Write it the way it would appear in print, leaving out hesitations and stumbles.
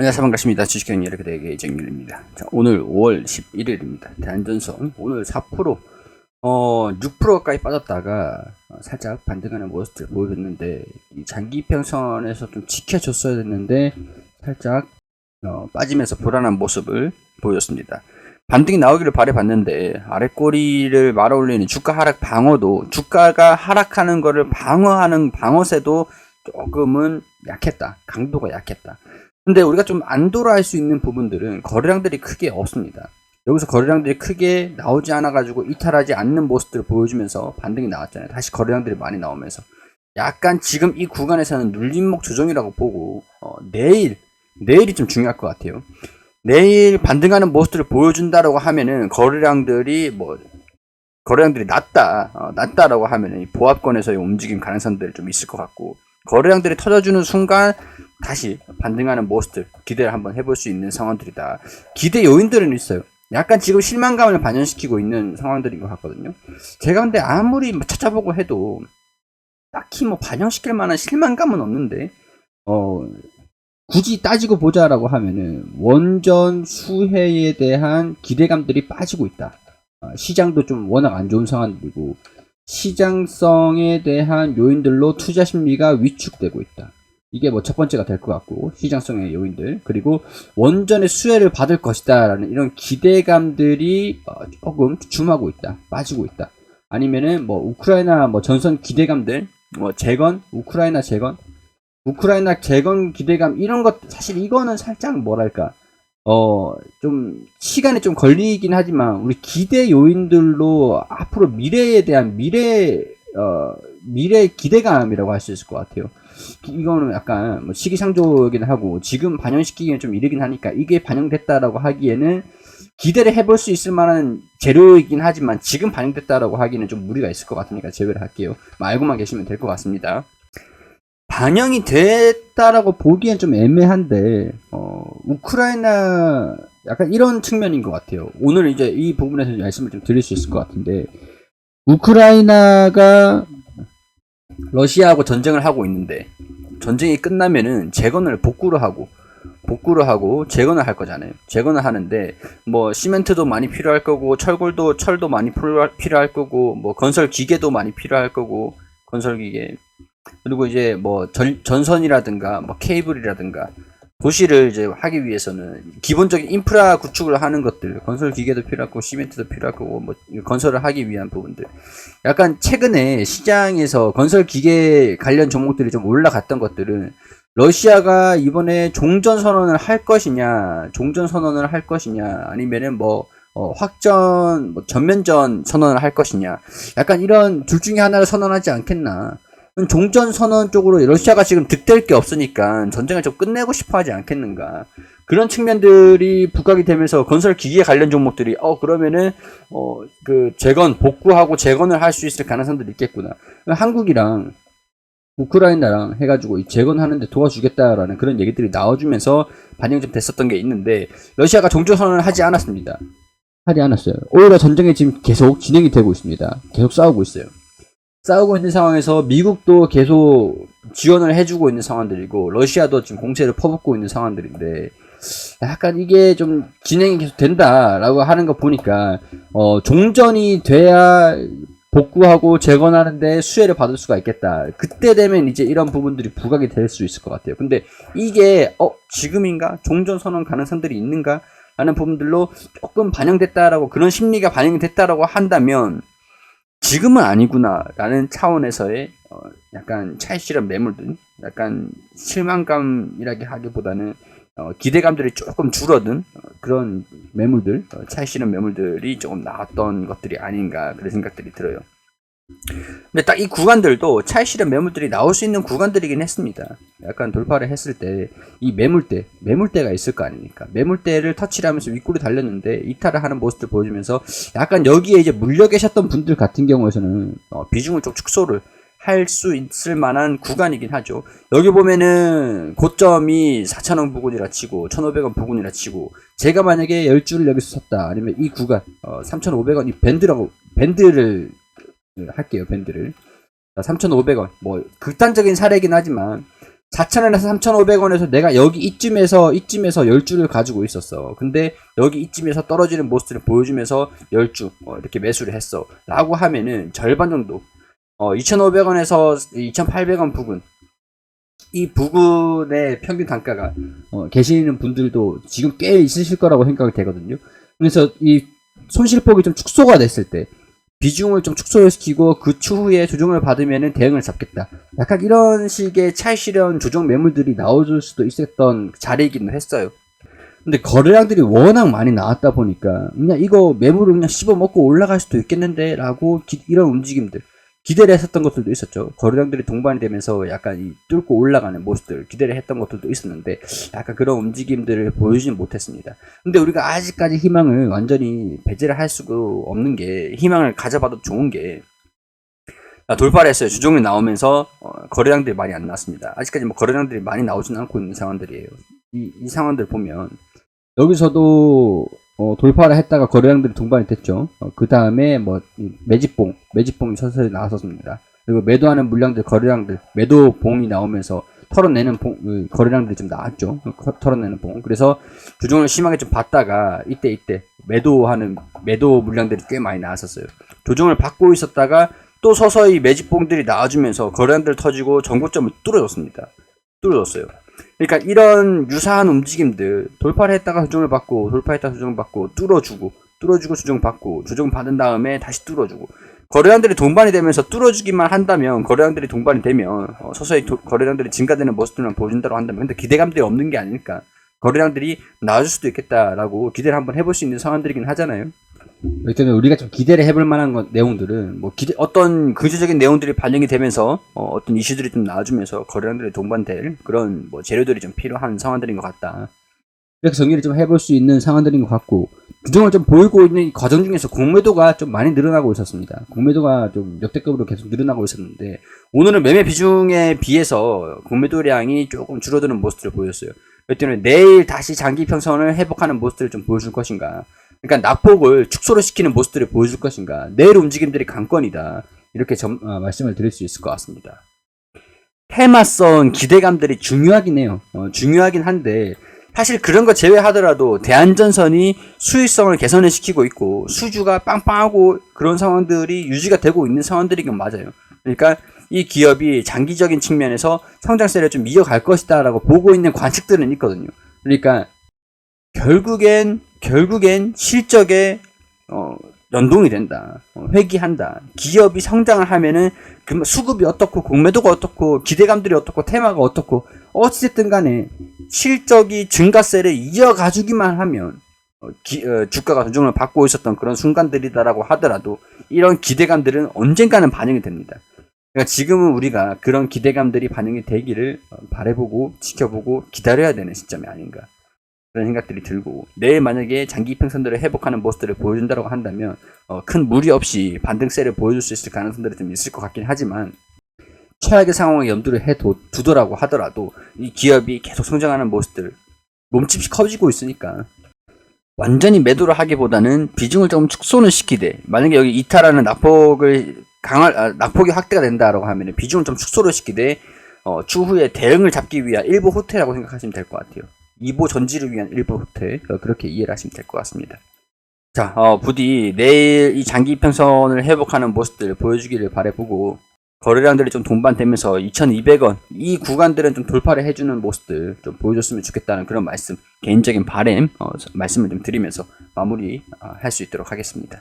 안녕하세요. 반갑습니다. 주식형 여러분에게 정렬입니다. 자, 오늘 5월 11일입니다. 대한전선 오늘 4%, 6%가까이 빠졌다가 살짝 반등하는 모습을 보여줬는데, 이 장기 평선에서 좀 지켜줬어야 됐는데 살짝 빠지면서 불안한 모습을 보였습니다. 반등이 나오기를 바라봤는데 아랫꼬리를 말아 올리는 주가 하락 방어도, 주가가 하락하는 거를 방어하는 방어세도 조금은 약했다. 강도가 약했다. 근데 우리가 좀 안도라할 수 있는 부분들은 거래량들이 크게 없습니다. 여기서 거래량들이 크게 나오지 않아가지고 이탈하지 않는 모습들을 보여주면서 반등이 나왔잖아요. 다시 거래량들이 많이 나오면서 약간 지금 이 구간에서는 눌림목 조정이라고 보고, 내일이 좀 중요할 것 같아요. 내일 반등하는 모습들을 보여준다라고 하면은 거래량들이 낮다라고 하면은 보합권에서의 움직임 가능성들이 좀 있을 것 같고, 거래량들이 터져주는 순간 다시 반등하는 모습들 기대를 한번 해볼 수 있는 상황들이다. 기대 요인들은 있어요. 약간 지금 실망감을 반영시키고 있는 상황들인 것 같거든요. 제가 근데 아무리 찾아보고 해도 딱히 반영시킬 만한 실망감은 없는데, 굳이 따지고 보자라고 하면은 원전 수혜에 대한 기대감들이 빠지고 있다. 시장도 좀 워낙 안 좋은 상황들이고, 시장성에 대한 요인들로 투자 심리가 위축되고 있다. 이게 첫 번째가 될 것 같고, 시장성의 요인들, 그리고 원전의 수혜를 받을 것이다 라는 이런 기대감들이 조금 주춤하고 있다, 빠지고 있다. 아니면은 우크라이나 전선 기대감들, 우크라이나 재건 기대감, 이런 것, 사실 이거는 살짝 좀 시간이 좀 걸리긴 하지만 우리 기대 요인들로 앞으로 미래에 대한 미래 기대감이라고 할 수 있을 것 같아요. 이거는 약간 시기상조이긴 하고 지금 반영시키기는 좀 이르긴 하니까 이게 반영됐다라고 하기에는 기대를 해볼 수 있을 만한 재료이긴 하지만 지금 반영됐다라고 하기는 좀 무리가 있을 것 같으니까 제외를 할게요. 알고만 계시면 될 것 같습니다. 반영이 됐다라고 보기엔 좀 애매한데, 우크라이나 약간 이런 측면인 것 같아요. 오늘 이제 이 부분에서 말씀을 좀 드릴 수 있을 것 같은데, 우크라이나가 러시아하고 전쟁을 하고 있는데, 전쟁이 끝나면은 복구를 하고 재건을 할 거잖아요. 재건을 하는데 시멘트도 많이 필요할 거고, 철도 많이 필요할 거고, 건설 기계도 많이 필요할 거고, 건설 기계, 그리고 이제 전선이라든가 케이블이라든가 도시를 이제 하기 위해서는 기본적인 인프라 구축을 하는 것들, 건설 기계도 필요하고 시멘트도 필요할 거고, 건설을 하기 위한 부분들. 약간 최근에 시장에서 건설 기계 관련 종목들이 좀 올라갔던 것들은 러시아가 이번에 종전 선언을 할 것이냐, 아니면은 전면전 선언을 할 것이냐, 약간 이런 둘 중에 하나를 선언하지 않겠나. 종전 선언 쪽으로 러시아가 지금 득될 게 없으니까 전쟁을 좀 끝내고 싶어 하지 않겠는가. 그런 측면들이 부각이 되면서 건설 기계 관련 종목들이 그러면은 복구하고 재건을 할 수 있을 가능성들이 있겠구나. 한국이랑 우크라이나랑 해가지고 재건하는데 도와주겠다라는 그런 얘기들이 나와주면서 반영이 좀 됐었던 게 있는데, 러시아가 종전 선언을 하지 않았습니다. 하지 않았어요. 오히려 전쟁이 지금 계속 진행이 되고 있습니다. 계속 싸우고 있어요. 싸우고 있는 상황에서 미국도 계속 지원을 해주고 있는 상황들이고, 러시아도 지금 공세를 퍼붓고 있는 상황들인데, 약간 이게 좀 진행이 계속 된다라고 하는 거 보니까 종전이 돼야 복구하고 재건하는데 수혜를 받을 수가 있겠다. 그때 되면 이제 이런 부분들이 부각이 될 수 있을 것 같아요. 근데 이게 지금인가? 종전 선언 가능성들이 있는가? 라는 부분들로 조금 반영됐다라고, 그런 심리가 반영이 됐다라고 한다면 지금은 아니구나 라는 차원에서의 약간 차익실현 매물들, 약간 실망감이라기 하기보다는 기대감들이 조금 줄어든 그런 매물들, 차익실현 매물들이 조금 나왔던 것들이 아닌가, 그런 생각들이 들어요. 근데 딱 이 구간들도 차익실현 매물들이 나올 수 있는 구간들이긴 했습니다. 약간 돌파를 했을 때 이 매물대가 있을 거 아닙니까? 매물대를 터치를 하면서 윗골이 달렸는데 이탈을 하는 모습을 보여주면서 약간 여기에 이제 물려 계셨던 분들 같은 경우에서는 비중을 좀 축소를 할 수 있을 만한 구간이긴 하죠. 여기 보면은 고점이 4,000원 부근이라 치고 1,500원 부근이라 치고, 제가 만약에 10주를 여기서 샀다, 아니면 이 구간 3,500원 이 밴드를 할게요. 밴드를 3,500원, 극단적인 사례이긴 하지만 4,000원에서 3,500원에서 내가 여기 이쯤에서 10주를 가지고 있었어. 근데 여기 이쯤에서 떨어지는 모습들을 보여주면서 10주 이렇게 매수를 했어. 라고 하면은 절반 정도 2,500원에서 2,800원 부근, 이 부근의 평균 단가가 계시는 분들도 지금 꽤 있으실 거라고 생각이 되거든요. 그래서 이 손실폭이 좀 축소가 됐을 때 비중을 좀 축소시키고 그 추후에 조정을 받으면은 대응을 잡겠다. 약간 이런 식의 차익 실현 조정 매물들이 나올 수도 있었던 자리이기는 했어요. 근데 거래량들이 워낙 많이 나왔다 보니까 그냥 이거 매물을 그냥 씹어먹고 올라갈 수도 있겠는데 라고 이런 움직임들 기대를 했었던 것들도 있었죠. 거래량들이 동반이 되면서 약간 이 뚫고 올라가는 모습들 기대를 했던 것들도 있었는데 약간 그런 움직임들을 보여주진 못했습니다. 근데 우리가 아직까지 희망을 완전히 배제를 할 수가 없는 게, 희망을 가져봐도 좋은 게, 돌파를 했어요. 주종이 나오면서 거래량들이 많이 안 나왔습니다. 아직까지 뭐 거래량들이 많이 나오지는 않고 있는 상황들이에요. 이 상황들 보면 여기서도 돌파를 했다가 거래량들이 동반이 됐죠. 그 다음에 뭐 매집봉이 서서히 나왔었습니다. 그리고 매도하는 물량들, 거래량들, 매도봉이 나오면서 털어내는 거래량들이 좀 나왔죠. 털어내는 봉. 그래서 조정을 심하게 좀 받다가 이때 매도 물량들이 꽤 많이 나왔었어요. 조정을 받고 있었다가 또 서서히 매집봉들이 나와주면서 거래량들 터지고 정고점을 뚫어줬어요. 그러니까 이런 유사한 움직임들, 돌파를 했다가 조정을 받고, 돌파했다가 조정을 받고, 뚫어주고 조정 받고, 조정 받은 다음에 다시 뚫어주고, 거래량들이 동반이 되면서 뚫어주기만 한다면, 거래량들이 동반이 되면 서서히 거래량들이 증가되는 모습들만 보여준다고 한다면, 근데 기대감들이 없는 게 아닐까, 거래량들이 나아질 수도 있겠다라고 기대를 한번 해볼 수 있는 상황들이긴 하잖아요. 그렇기 때문에 우리가 좀 기대를 해볼 만한 내용들은 어떤 구조적인 내용들이 반영이 되면서 어떤 이슈들이 좀 나와주면서 거래량들이 동반될 그런 재료들이 좀 필요한 상황들인 것 같다. 이렇게 정리를 좀 해볼 수 있는 상황들인 것 같고, 규정을 좀 보이고 있는 과정 중에서 공매도가 좀 많이 늘어나고 있었습니다. 공매도가 좀 역대급으로 계속 늘어나고 있었는데, 오늘은 매매 비중에 비해서 공매도량이 조금 줄어드는 모습들을 보였어요. 그렇기 때문에 내일 다시 장기 평선을 회복하는 모습들을 좀 보여줄 것인가, 그러니까 낙폭을 축소를 시키는 모습들을 보여줄 것인가, 내일 움직임들이 관건이다, 이렇게 말씀을 드릴 수 있을 것 같습니다. 테마성 기대감들이 중요하긴 해요. 중요하긴 한데, 사실 그런 거 제외하더라도 대안전선이 수익성을 개선을 시키고 있고 수주가 빵빵하고 그런 상황들이 유지가 되고 있는 상황들이긴 맞아요. 그러니까 이 기업이 장기적인 측면에서 성장세를 좀 이어갈 것이다 라고 보고 있는 관측들은 있거든요. 그러니까 결국엔 실적에 연동이 된다. 회귀한다. 기업이 성장을 하면은 수급이 어떻고 공매도가 어떻고 기대감들이 어떻고 테마가 어떻고 어찌됐든 간에 실적이 증가세를 이어가주기만 하면 주가가 조정을 받고 있었던 그런 순간들이다라고 하더라도 이런 기대감들은 언젠가는 반영이 됩니다. 그러니까 지금은 우리가 그런 기대감들이 반영이 되기를 바라보고 지켜보고 기다려야 되는 시점이 아닌가, 그런 생각들이 들고, 내일 만약에 장기 평선들을 회복하는 모습들을 보여준다고 한다면 큰 무리 없이 반등세를 보여줄 수 있을 가능성들이 좀 있을 것 같긴 하지만, 최악의 상황을 염두를 두더라고 하더라도 이 기업이 계속 성장하는 모습들 몸집이 커지고 있으니까 완전히 매도를 하기보다는 비중을 조금 축소는 시키되, 만약에 여기 이탈하는 낙폭이 확대가 된다라고 하면 비중을 좀 축소를 시키되 추후에 대응을 잡기 위한 일부 후퇴라고 생각하시면 될 것 같아요. 2보 전지를 위한 일부 후퇴, 그렇게 이해를 하시면 될 것 같습니다. 자, 부디 내일 이 장기 평선을 회복하는 모습들을 보여주기를 바라보고, 거래량들이 좀 동반되면서 2,200원 이 구간들은 좀 돌파를 해주는 모습들 좀 보여줬으면 좋겠다는 그런 말씀을 좀 드리면서 마무리 할 수 있도록 하겠습니다.